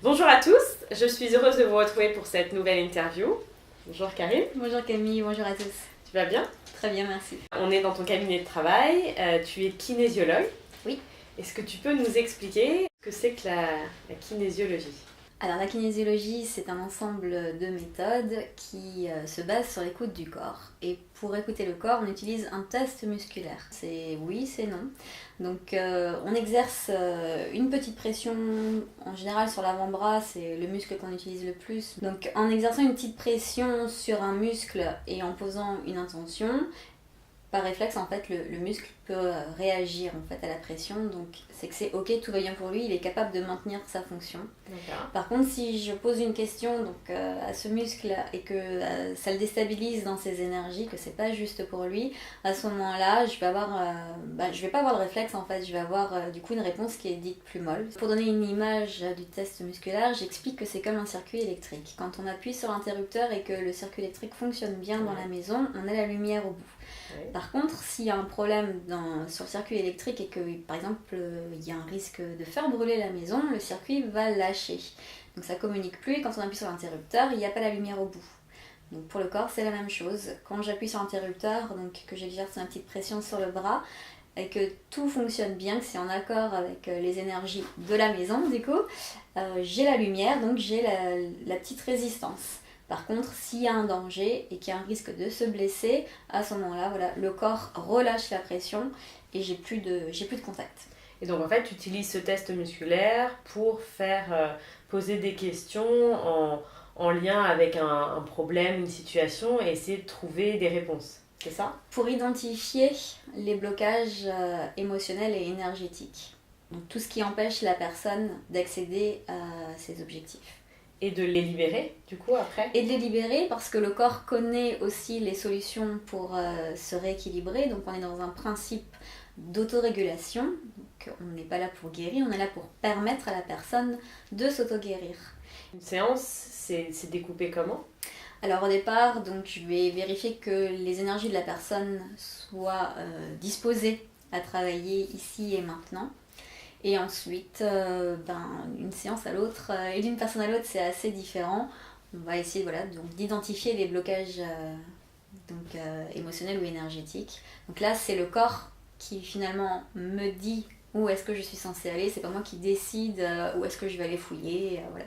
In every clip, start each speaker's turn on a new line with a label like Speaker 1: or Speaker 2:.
Speaker 1: Bonjour à tous, je suis heureuse de vous retrouver pour cette nouvelle interview. Bonjour Karine.
Speaker 2: Bonjour Camille, bonjour à tous.
Speaker 1: Tu vas bien?
Speaker 2: Très bien, merci.
Speaker 1: On est dans ton cabinet de travail, tu es kinésiologue.
Speaker 2: Oui.
Speaker 1: Est-ce que tu peux nous expliquer ce que c'est que la kinésiologie?
Speaker 2: Alors la kinésiologie, c'est un ensemble de méthodes qui se basent sur l'écoute du corps. Et pour écouter le corps, on utilise un test musculaire. C'est oui, c'est non. Donc on exerce une petite pression, en général sur l'avant-bras, c'est le muscle qu'on utilise le plus. Donc en exerçant une petite pression sur un muscle et en posant une intention, par réflexe, en fait, le muscle peut réagir en fait, à la pression. Donc, c'est que c'est OK, tout va bien pour lui, il est capable de maintenir sa fonction.
Speaker 1: D'accord.
Speaker 2: Par contre, si je pose une question à ce muscle et que ça le déstabilise dans ses énergies, que c'est pas juste pour lui, à ce moment-là, je vais pas avoir le réflexe, en fait, je vais avoir du coup une réponse qui est dite plus molle. Pour donner une image du test musculaire, j'explique que c'est comme un circuit électrique. Quand on appuie sur l'interrupteur et que le circuit électrique fonctionne bien dans la maison, on a la lumière au bout.
Speaker 1: Oui.
Speaker 2: Par contre, s'il y a un problème sur le circuit électrique et que, par exemple, il y a un risque de faire brûler la maison, le circuit va lâcher. Donc ça communique plus et quand on appuie sur l'interrupteur, il n'y a pas la lumière au bout. Donc pour le corps, c'est la même chose. Quand j'appuie sur l'interrupteur, donc que j'exerce une petite pression sur le bras, et que tout fonctionne bien, que c'est en accord avec les énergies de la maison, du coup, j'ai la lumière, donc j'ai la petite résistance. Par contre, s'il y a un danger et qu'il y a un risque de se blesser, à ce moment-là, voilà, le corps relâche la pression et j'ai plus de contact.
Speaker 1: Et donc en fait, tu utilises ce test musculaire pour faire poser des questions en lien avec un problème, une situation et essayer de trouver des réponses. C'est ça?
Speaker 2: Pour identifier les blocages émotionnels et énergétiques. Donc tout ce qui empêche la personne d'accéder à ses objectifs.
Speaker 1: Et de les libérer, du coup, après?
Speaker 2: Et de les libérer parce que le corps connaît aussi les solutions pour se rééquilibrer. Donc on est dans un principe d'autorégulation. Donc on n'est pas là pour guérir, on est là pour permettre à la personne de s'auto-guérir.
Speaker 1: Une séance, c'est découpé comment?
Speaker 2: Alors au départ, donc, je vais vérifier que les énergies de la personne soient disposées à travailler ici et maintenant. Et ensuite, une séance à l'autre, et d'une personne à l'autre, c'est assez différent. On va essayer d'identifier les blocages émotionnels ou énergétiques. Donc là, c'est le corps qui finalement me dit où est-ce que je suis censée aller. C'est pas moi qui décide où est-ce que je vais aller fouiller. Voilà.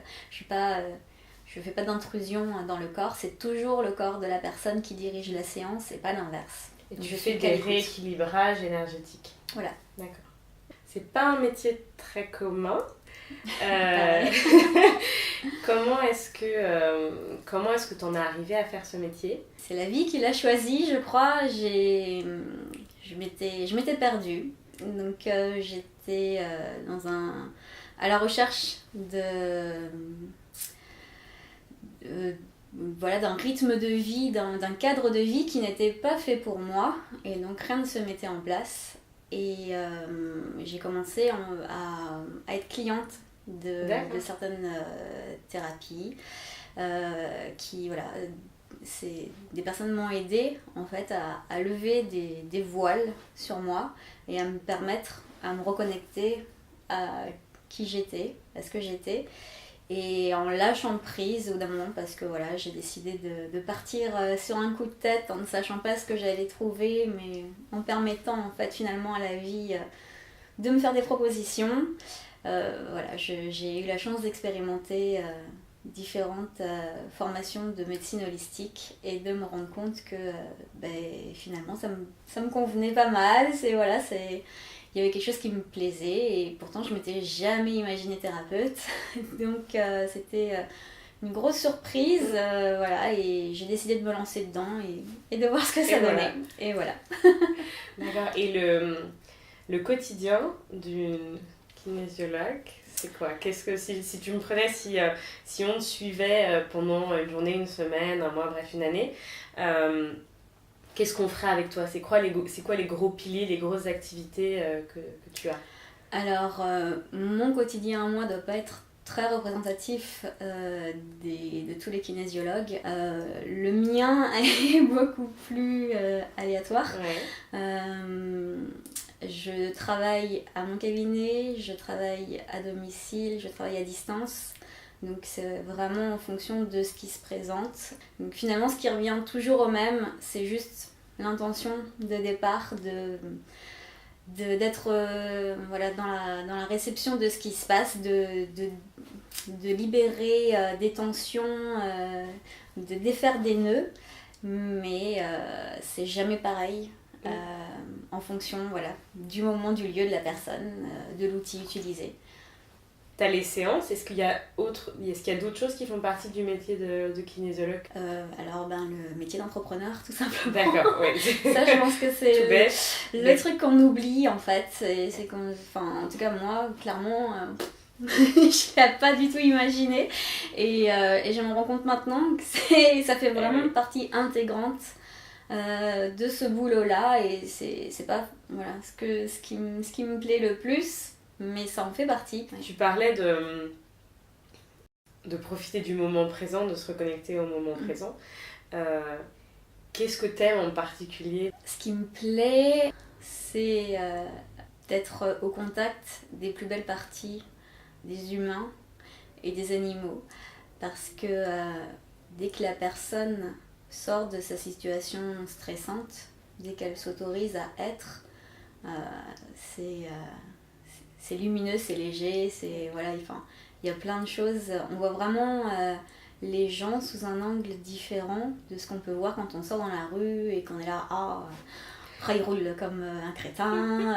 Speaker 2: Je fais pas d'intrusion dans le corps. C'est toujours le corps de la personne qui dirige la séance et pas l'inverse.
Speaker 1: Et donc, tu fais des rééquilibrages énergétiques.
Speaker 2: Voilà.
Speaker 1: D'accord. C'est pas un métier très commun. Comment est-ce que tu en es arrivée à faire ce métier?
Speaker 2: C'est la vie qui l'a choisi, je crois. Je m'étais perdue. Donc j'étais à la recherche d'un rythme de vie, d'un cadre de vie qui n'était pas fait pour moi. Et donc rien ne se mettait en place. Et j'ai commencé à être cliente de certaines thérapies des personnes m'ont aidée en fait à lever des voiles sur moi et à me permettre à me reconnecter à qui j'étais, à ce que j'étais. Et en lâchant prise au bout d'un moment, parce que voilà, j'ai décidé de partir sur un coup de tête en ne sachant pas ce que j'allais trouver, mais en permettant en fait finalement à la vie de me faire des propositions. J'ai eu la chance d'expérimenter différentes formations de médecine holistique et de me rendre compte que finalement ça me convenait pas mal. Il y avait quelque chose qui me plaisait et pourtant je m'étais jamais imaginée thérapeute. Donc c'était une grosse surprise, et j'ai décidé de me lancer dedans et de voir ce que ça donnait. Et voilà.
Speaker 1: D'accord. Et le quotidien d'une kinésiologue, c'est quoi? Qu'est-ce que si tu me prenais, si on te suivait pendant une journée, une semaine, un mois, bref, une année, qu'est-ce qu'on ferait avec toi? C'est quoi les gros piliers, les grosses activités que tu as?
Speaker 2: Alors, mon quotidien à moi ne doit pas être très représentatif de tous les kinésiologues. Le mien est beaucoup plus aléatoire.
Speaker 1: Ouais.
Speaker 2: Je travaille à mon cabinet, je travaille à domicile, je travaille à distance. Donc c'est vraiment en fonction de ce qui se présente. Donc finalement, ce qui revient toujours au même, c'est juste l'intention de départ, d'être voilà, dans la réception de ce qui se passe, de libérer des tensions, de défaire des nœuds. Mais c'est jamais pareil en fonction voilà, du moment, du lieu, de la personne, de l'outil utilisé.
Speaker 1: T'as les séances, est-ce qu'il y a d'autres choses qui font partie du métier de kinésiologue?
Speaker 2: Alors le métier d'entrepreneur tout simplement.
Speaker 1: D'accord, oui.
Speaker 2: Ça je pense que c'est le truc qu'on oublie en fait. C'est qu'on, enfin, en tout cas moi clairement je ne l'ai pas du tout imaginé et je me rends compte maintenant que ça fait vraiment partie intégrante de ce boulot là et c'est pas voilà, ce qui me plaît le plus. Mais ça en fait partie.
Speaker 1: Tu parlais de profiter du moment présent, de se reconnecter au moment présent. Qu'est-ce que t'aimes en particulier?
Speaker 2: Ce qui me plaît, c'est d'être au contact des plus belles parties des humains et des animaux. Parce que dès que la personne sort de sa situation stressante, dès qu'elle s'autorise à être, c'est lumineux, c'est léger, c'est voilà, enfin, il y a plein de choses. On voit vraiment les gens sous un angle différent de ce qu'on peut voir quand on sort dans la rue et qu'on est là, il roule comme un crétin,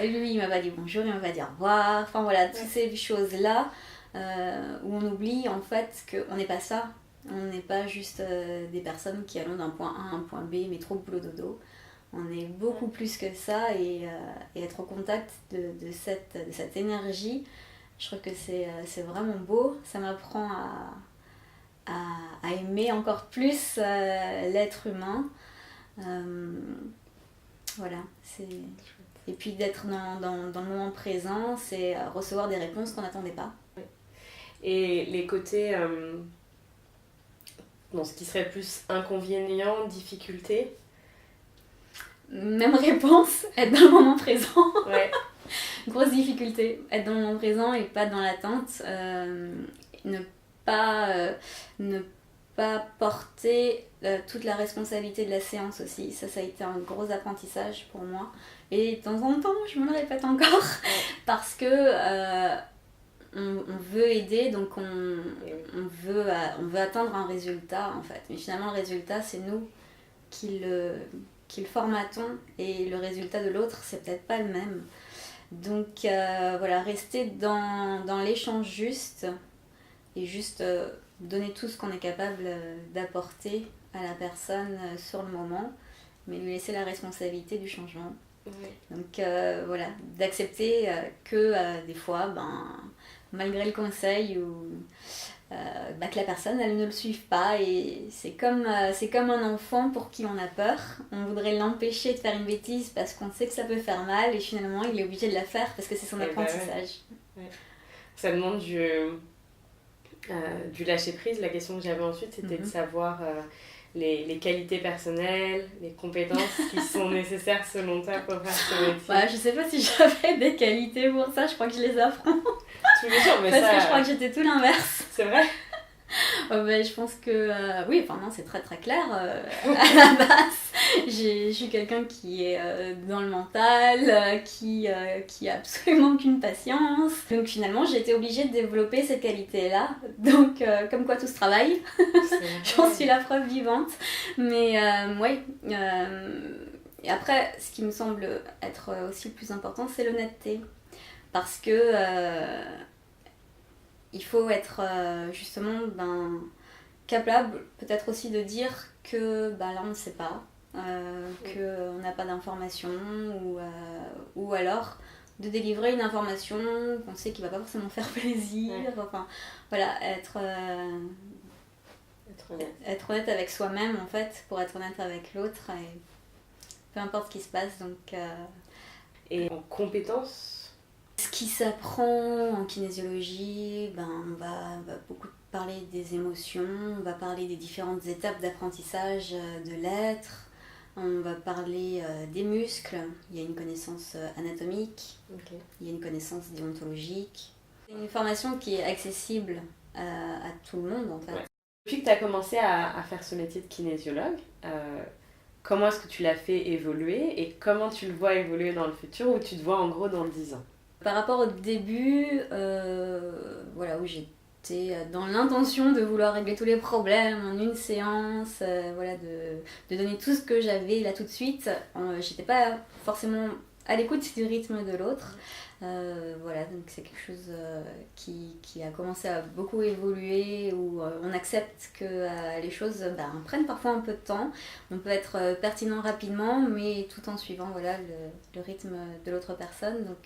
Speaker 2: lui il m'a pas dit bonjour, il m'a pas dit au revoir, enfin voilà, toutes ces choses-là où on oublie en fait qu'on n'est pas ça, on n'est pas juste des personnes qui allons d'un point A à un point B, métro, boulot, dodo. On est beaucoup plus que ça et être au contact de cette énergie, je trouve que c'est vraiment beau. Ça m'apprend à aimer encore plus l'être humain. Voilà. Et puis d'être dans le moment présent, c'est recevoir des réponses qu'on n'attendait pas.
Speaker 1: Et les côtés, ce qui serait plus inconvénient, difficulté?
Speaker 2: Même réponse, être dans le moment présent.
Speaker 1: Ouais.
Speaker 2: Grosse difficulté, être dans le moment présent et pas dans l'attente. Ne pas porter toute la responsabilité de la séance aussi. Ça a été un gros apprentissage pour moi. Et de temps en temps, je me le répète encore. Parce que on veut aider, donc on veut atteindre un résultat en fait. Mais finalement, le résultat, c'est nous qui le formatons et le résultat de l'autre c'est peut-être pas le même, donc voilà, rester dans l'échange juste et juste donner tout ce qu'on est capable d'apporter à la personne sur le moment, mais lui laisser la responsabilité du changement. Donc voilà, d'accepter que des fois malgré le conseil ou que la personne elle ne le suive pas, et c'est comme un enfant pour qui on a peur, on voudrait l'empêcher de faire une bêtise parce qu'on sait que ça peut faire mal et finalement il est obligé de la faire parce que c'est son apprentissage.
Speaker 1: Ouais. Ça demande du lâcher prise. La question que j'avais ensuite c'était de savoir les qualités personnelles, les compétences qui sont nécessaires selon toi pour faire ce métier.
Speaker 2: Je sais pas si j'avais des qualités pour ça, je crois que je les apprends.
Speaker 1: Tous les jours, mais
Speaker 2: parce que je crois que j'étais tout l'inverse.
Speaker 1: C'est vrai?
Speaker 2: Je pense que oui, enfin non, c'est très très clair. À la base, je suis quelqu'un qui est dans le mental, qui a absolument aucune patience. Donc finalement, j'ai été obligée de développer ces qualités-là. Donc comme quoi tout se travaille, j'en suis la preuve vivante. Mais oui. Et après, ce qui me semble être aussi le plus important, c'est l'honnêteté. Parce que il faut être justement capable peut-être aussi de dire que là on ne sait pas, qu'on n'a pas d'information, ou alors de délivrer une information qu'on sait qui ne va pas forcément faire plaisir. Enfin voilà, être honnête avec soi-même en fait, pour être honnête avec l'autre, et peu importe ce qui se passe. Donc,
Speaker 1: et en compétences,
Speaker 2: ce qui s'apprend en kinésiologie, on va beaucoup parler des émotions, on va parler des différentes étapes d'apprentissage de l'être, on va parler des muscles, il y a une connaissance anatomique, il y a une connaissance déontologique. C'est une formation qui est accessible à tout le monde en fait.
Speaker 1: Ouais. Depuis que tu as commencé à faire ce métier de kinésiologue, comment est-ce que tu l'as fait évoluer et comment tu le vois évoluer dans le futur ou tu te vois en gros dans 10 ans?
Speaker 2: Par rapport au début, voilà, où j'étais dans l'intention de vouloir régler tous les problèmes en une séance, voilà, de donner tout ce que j'avais là tout de suite, j'étais pas forcément à l'écoute du rythme de l'autre. Voilà, donc c'est quelque chose qui a commencé à beaucoup évoluer, où on accepte que les choses prennent parfois un peu de temps. On peut être pertinent rapidement, mais tout en suivant voilà, le rythme de l'autre personne. Donc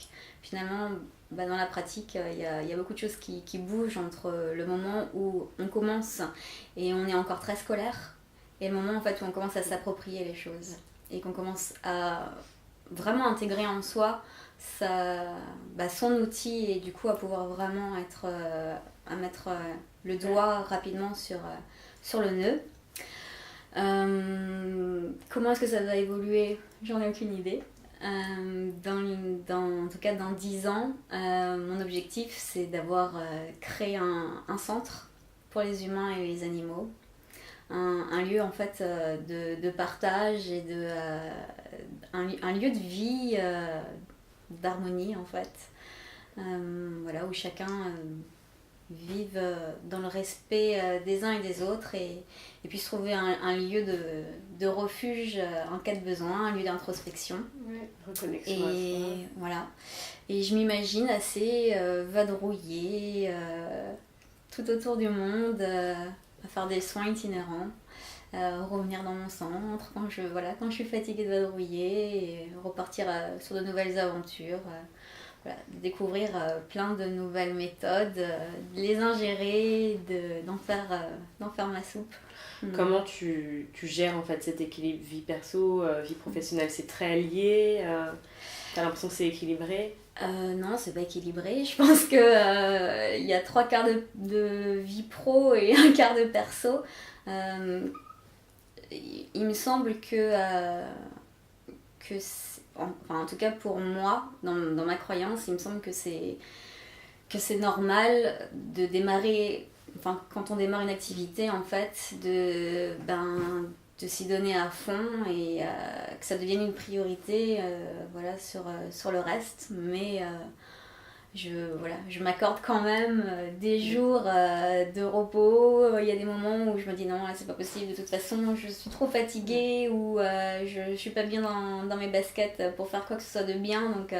Speaker 2: finalement, dans la pratique, il y a beaucoup de choses qui bougent entre le moment où on commence et on est encore très scolaire, et le moment en fait, où on commence à s'approprier les choses et qu'on commence à vraiment intégrer en soi son outil, et du coup à pouvoir vraiment à mettre le doigt rapidement sur le nœud. Comment est-ce que ça va évoluer? J'en ai aucune idée. En tout cas dans 10 ans, mon objectif c'est d'avoir créé un centre pour les humains et les animaux. Un lieu en fait de partage et un lieu de vie, d'harmonie en fait, voilà, où chacun vive dans le respect des uns et des autres, et puisse trouver un lieu de refuge en cas de besoin, un lieu d'introspection.
Speaker 1: Ouais, reconnexion
Speaker 2: Et
Speaker 1: à soi.
Speaker 2: voilà, et je m'imagine assez vadrouiller tout autour du monde, à faire des soins itinérants, revenir dans mon centre quand je suis fatiguée de vadrouiller, et repartir sur de nouvelles aventures, voilà, découvrir plein de nouvelles méthodes, de les ingérer, d'en faire ma soupe.
Speaker 1: Comment tu gères en fait cet équilibre vie perso, vie professionnelle? C'est très lié, t'as l'impression que c'est équilibré?
Speaker 2: Non, c'est pas équilibré. Je pense que y a 3 quarts de vie pro et un quart de perso. Il me semble en tout cas pour moi, dans ma croyance, il me semble que c'est normal de démarrer, quand on démarre une activité en fait, de s'y donner à fond, et que ça devienne une priorité, voilà, sur le reste. Mais je m'accorde quand même des jours de repos. Il y a des moments où je me dis non, là, c'est pas possible, de toute façon je suis trop fatiguée, ou je suis pas bien dans mes baskets pour faire quoi que ce soit de bien, donc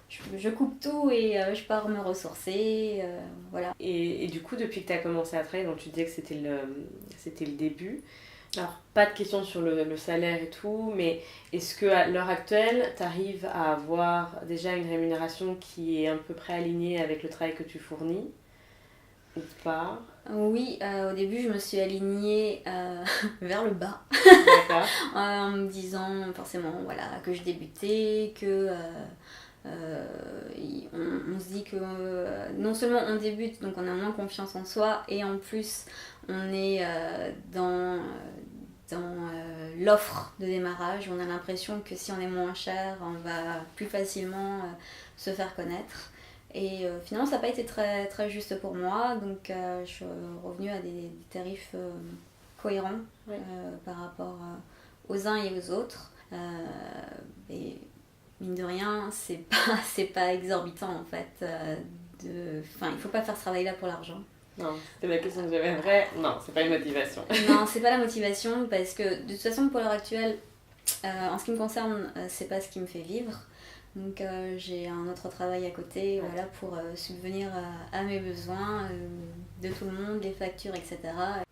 Speaker 2: je coupe tout et je pars me ressourcer, voilà.
Speaker 1: Et du coup, depuis que tu as commencé à travailler, donc tu disais que c'était le début. Alors, pas de question sur le salaire et tout, mais est-ce qu'à l'heure actuelle, tu arrives à avoir déjà une rémunération qui est à peu près alignée avec le travail que tu fournis ou pas?
Speaker 2: Oui, au début je me suis alignée vers le bas.
Speaker 1: D'accord.
Speaker 2: En me disant forcément voilà, que je débutais, que on se dit que non seulement on débute, donc on a moins confiance en soi, et en plus on est dans l'offre de démarrage, on a l'impression que si on est moins cher, on va plus facilement se faire connaître. Et finalement, ça n'a pas été très, très juste pour moi, donc je suis revenue à des tarifs cohérents, ouais, par rapport aux uns et aux autres. Et mine de rien, c'est pas exorbitant en fait. Il ne faut pas faire ce travail-là pour l'argent.
Speaker 1: Non, c'était la question que j'avais. Vrai, non, c'est pas une motivation.
Speaker 2: Non, c'est pas la motivation, parce que de toute façon, pour l'heure actuelle, en ce qui me concerne, c'est pas ce qui me fait vivre. Donc j'ai un autre travail à côté, voilà, pour subvenir à mes besoins, de tout le monde, les factures, etc.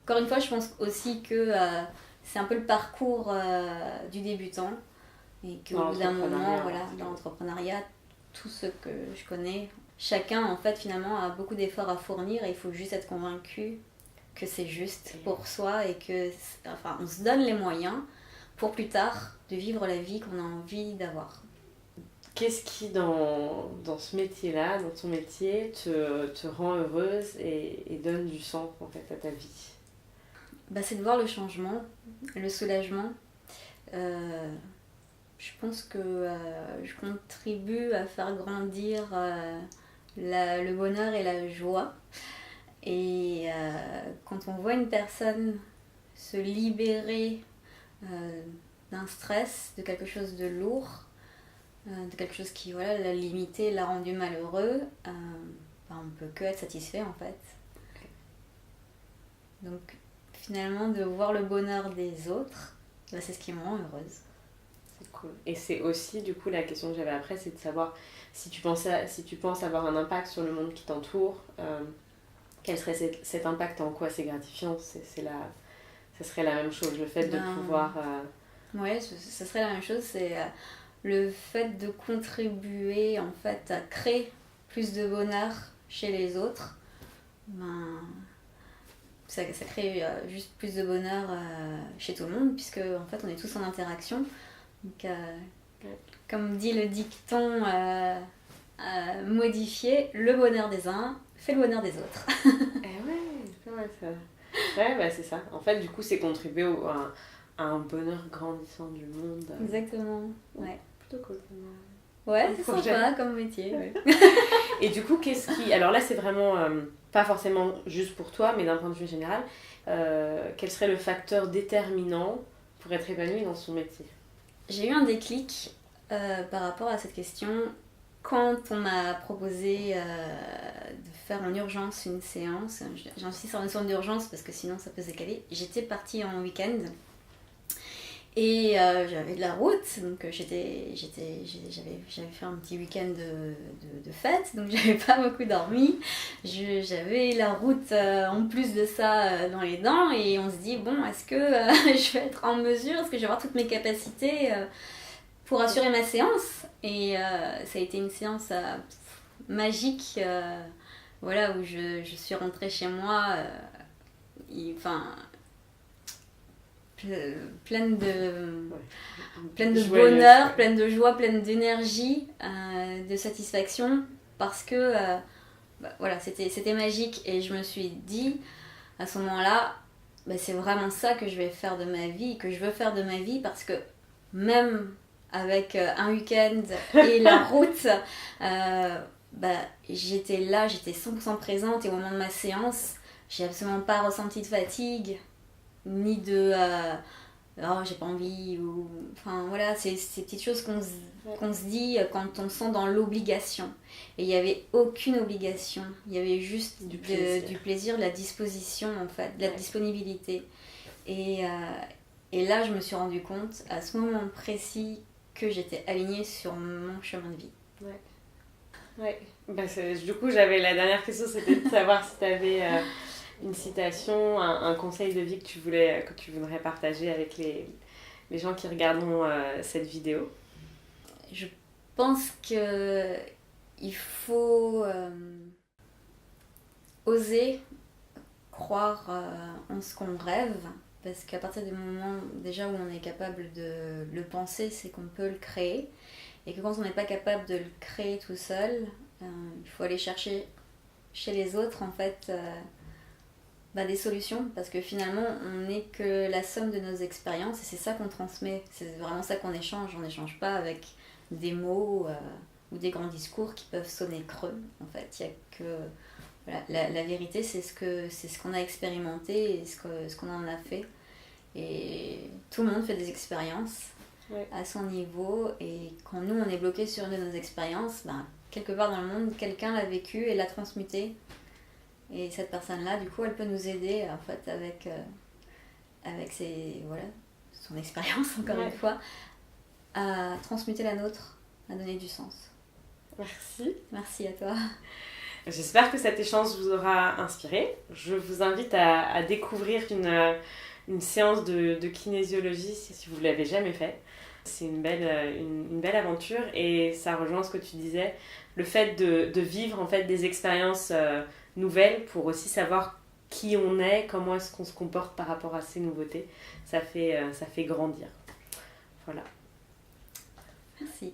Speaker 2: Encore une fois, je pense aussi que c'est un peu le parcours du débutant, et qu'au bout d'un moment, voilà, dans l'entrepreneuriat, tout ce que je connais, chacun en fait finalement a beaucoup d'efforts à fournir, et il faut juste être convaincu que c'est juste pour soi, et que on se donne les moyens pour plus tard de vivre la vie qu'on a envie d'avoir.
Speaker 1: Qu'est-ce qui dans ce métier-là, dans ton métier, te rend heureuse et donne du sens en fait à ta vie?
Speaker 2: C'est de voir le changement, le soulagement. Je pense que je contribue à faire grandir le bonheur et la joie. Et quand on voit une personne se libérer d'un stress, de quelque chose de lourd, de quelque chose qui voilà, l'a limité, l'a rendu malheureux, on peut que être satisfait en fait. Donc finalement de voir le bonheur des autres, c'est ce qui me rend heureuse.
Speaker 1: C'est cool. Et c'est aussi du coup la question que j'avais après, c'est de savoir si tu penses avoir un impact sur le monde qui t'entoure, quel serait cet impact, en quoi c'est gratifiant, ça serait la même chose, le fait de pouvoir...
Speaker 2: Ouais, ce serait la même chose, c'est le fait de contribuer en fait à créer plus de bonheur chez les autres. Ça crée juste plus de bonheur chez tout le monde, puisque en fait on est tous en interaction. Donc, comme dit le dicton modifié, le bonheur des uns fait le bonheur des autres.
Speaker 1: Ouais, ça. Ouais, bah c'est ça. En fait, du coup, c'est contribuer à un bonheur grandissant du monde.
Speaker 2: Exactement, ouais.
Speaker 1: Plutôt cool.
Speaker 2: Ouais, c'est sympa comme métier. Ouais.
Speaker 1: Et du coup, alors là, c'est vraiment pas forcément juste pour toi, mais d'un point de vue général, quel serait le facteur déterminant pour être épanoui dans son métier ?
Speaker 2: J'ai eu un déclic par rapport à cette question quand on m'a proposé de faire en urgence une séance. J'insiste sur une séance d'urgence parce que sinon ça peut se décaler. J'étais partie en week-end et j'avais de la route, donc j'avais fait un petit week-end de fête, donc j'avais pas beaucoup dormi. J'avais la route en plus de ça dans les dents et on se dit bon, est-ce que je vais être en mesure, est-ce que je vais avoir toutes mes capacités pour assurer ma séance? Et ça a été une séance magique, voilà, où je suis rentrée chez moi, pleine de bonheur, pleine de joie, pleine d'énergie, de satisfaction, parce que voilà, c'était magique. Et je me suis dit à ce moment-là, c'est vraiment ça que je vais faire de ma vie, que je veux faire de ma vie, parce que même avec un week-end et la route, j'étais là, j'étais 100% présente, et au moment de ma séance, j'ai absolument pas ressenti de fatigue, ni de j'ai pas envie, ou enfin voilà, c'est ces petites choses qu'on se dit quand on se sent dans l'obligation. Et il n'y avait aucune obligation, il y avait juste du plaisir, de la disposition en fait, de la disponibilité. Et là je me suis rendu compte à ce moment précis que j'étais alignée sur mon chemin de vie.
Speaker 1: Ouais. Du coup j'avais la dernière question, c'était de savoir si tu avais une citation, un conseil de vie que tu voudrais partager avec les gens qui regarderont cette vidéo.
Speaker 2: Je pense que il faut oser croire en ce qu'on rêve, parce qu'à partir du moment déjà où on est capable de le penser, c'est qu'on peut le créer, et que quand on n'est pas capable de le créer tout seul, il faut aller chercher chez les autres en fait des solutions, parce que finalement on n'est que la somme de nos expériences, et c'est ça qu'on transmet, c'est vraiment ça qu'on échange. On n'échange pas avec des mots ou des grands discours qui peuvent sonner creux. En fait, il y a que voilà, la vérité, c'est ce qu'on a expérimenté et ce qu'on en a fait. Et tout le monde fait des expériences à son niveau, et quand nous on est bloqué sur une de nos expériences, quelque part dans le monde, quelqu'un l'a vécu et l'a transmuté. Et cette personne-là, du coup, elle peut nous aider en fait avec son expérience, encore une fois, à transmuter la nôtre, à donner du sens.
Speaker 1: Merci.
Speaker 2: Merci à toi.
Speaker 1: J'espère que cet échange vous aura inspiré. Je vous invite à découvrir une séance de kinésiologie si vous ne l'avez jamais fait. C'est une belle aventure, et ça rejoint ce que tu disais, le fait de vivre en fait des expériences nouvelles pour aussi savoir qui on est, comment est-ce qu'on se comporte par rapport à ces nouveautés. Ça fait grandir. Voilà.
Speaker 2: Merci.